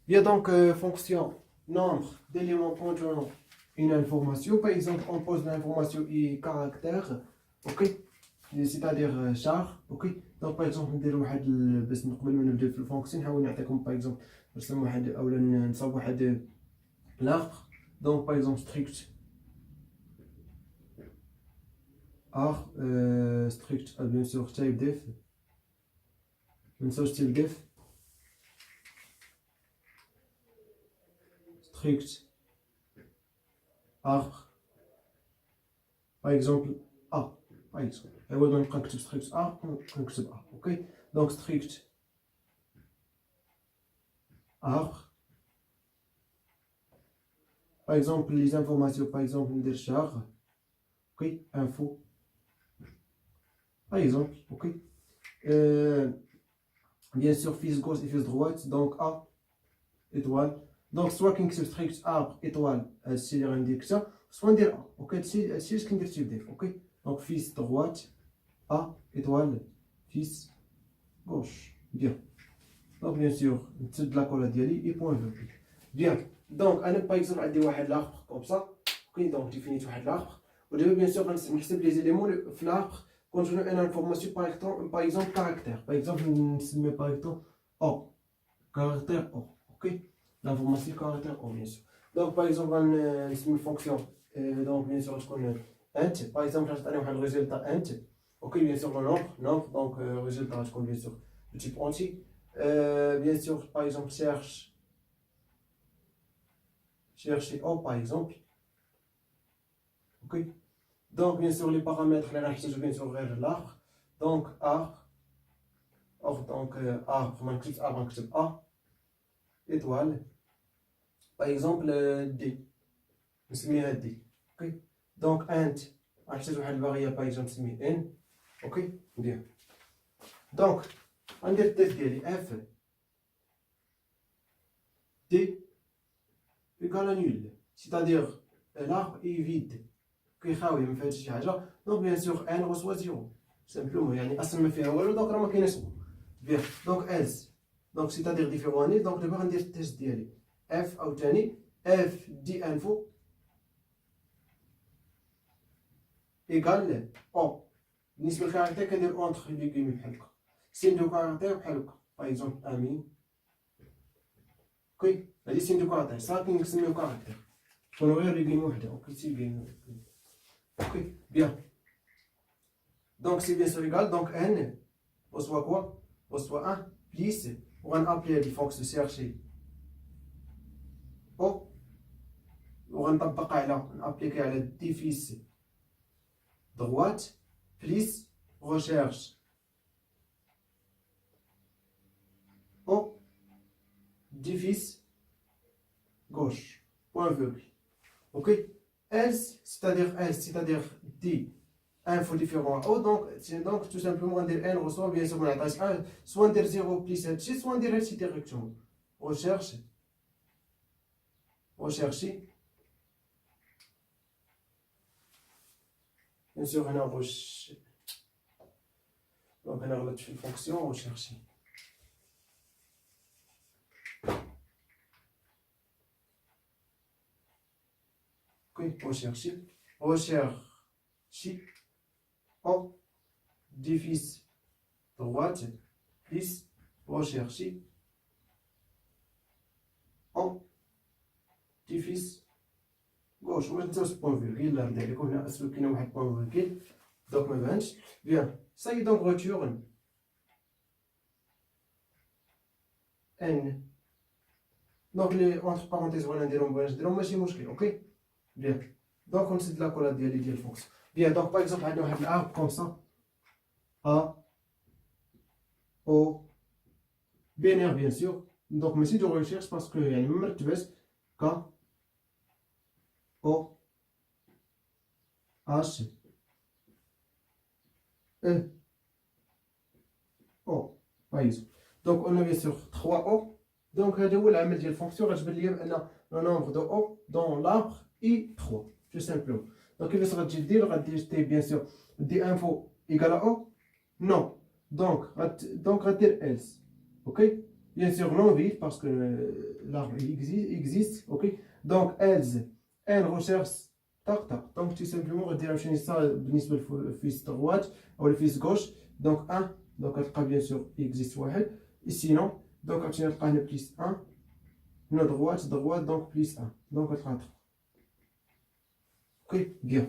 Bien donc, fonction nombre d'éléments contenant une information. Par exemple, on pose l'information et caractère, ok? C'est-à-dire char, ok? Donc par exemple ندير واحد باش قبل ما نبدا في الفونكسيون نحاول نعطيكم باغ اكزومبل نرسم واحد اولا نصاوب واحد l'arbre. Donc par exemple strict r strict bien sûr type def ما نساوش type def strict arbre par exemple a par exemple أول ما نبقى نكتب strict a نكتب a ok. donc strict arbre par exemple les informations par exemple ندير char ok info par exemple ok. Bien sûr fils gauche et fils droite donc a étoile. donc soit كنكتب strict arbre étoile هادشي اللي غندير كتا soit ندير a ok. هادشي اللي كندير تيب ديف ok. donc fils droite a étoile fils gauche bien. donc bien sûr نتسد لاكولا ديالي et point virgule bien. donc انا باغ اكزومبل عندي واحد لاربر كوم سا ok. donc ديفينيت واحد لاربر ودابا بيان سور غنحسب لي زيليمون في لاربر كونتونو ان انفورماسيون باغ اكزومبل كاركتير باغ اكزومبل نسمي باغ اكزومبل او كاركتير او ok. l'information caractère O bien sûr. donc par exemple غنسمي fonction donc bien sûr تكون int par exemple غتعطيني واحد résultat int ok. bien sûr le nombre donc résultat غتكون bien sûr de type entier. bien sûr par exemple chercher O par exemple ok. donc bien sûr les paramètres اللي غنحتاجو bien sûr غير l'arbre donc arbre donc arbre ما نكتبش arbre نكتب A étoile par exemple D نسميها D ok. donc int غنحتاج واحد الفاريابل باغ اكزومبل نسميه n ok bien. donc غندير التيست ديالي f d égale à nul c'est-à-dire l'arbre est vide كيخاوي ما فيهاش شي حاجه. donc bien sûr n reçoit 0 simplement يعني اصلا ما فيها والو دونك راه ما كايناش bien. donc else donc c'est-à-dire différent nil. donc دابا غندير التيست ديالي f عاوتاني f دي انفو ايكال او بالنسبه للكاركتير كندير اونتر لي كيمي بحال هكا سين دو كاركتير بحال هكا باغ اكزومبل امين اوكي. هادي سين دو كاركتير صافي كنسميو كاركتير تكونو غير لي كيمي وحده اوكي سي بيان اوكي بيان. donc c'est bien sûr égal donc n reçoit quoi reçoit 1 plus وغنابلي هادي فونكسيون سيرشي او وغنطبقها على نابليكي على دي فيس droite plus recherche au diffuse gauche point virgule ok. else c'est-à-dire D info différent au donc tout simplement on dit n reçoit bien sûr on attache 1 soit on dit 0 plus هادشي soit on dit هادشي directement rechercher bien sûr هنا donc هنا غلطت في الفونكسيون rechercher ok. rechercher au diffuse droite plus rechercher au diffuse gauche ما تنساوش بوين فيرغيل لا ندير لكم هنا اسلو كاين واحد بوين فيرغيل donc ما بانش bien. ça y est donc retourne n donc les entre parenthèses وانا نديرهم بغينا نديرهم ماشي مشكل اوكي bien. donc نسد لاكولا ديالي ديال الفونكسيون bien. donc par exemple عندنا واحد الارب كوم سا a o binaire bien sûr donc ماشي دو ريشيرش باسكو يعني ما مرتباش ك O H E O par exemple. donc on a bien sûr 3 O donc هذا هو العمل ديال الفونكسيون غتبان ليا بان لو نومبر دو O dans l'arbre est 3 tout simplement. donc كيفاش غتجي دير غدير تي bien sûr دي انفو ايكال او non donc غدير else ok. Bien sûr, non vide parce que l'arbre existe, ok. Donc, elle recherche tac tac. Donc, tout simplement, on va dire ça بالنسبة للفيس droite ou le fils gauche. Donc, 1, donc, elle bien sûr, il existe واحد. Et sinon, donc, on va dire plus 1, droite, donc plus 1. Donc, elle 3. Ok, bien.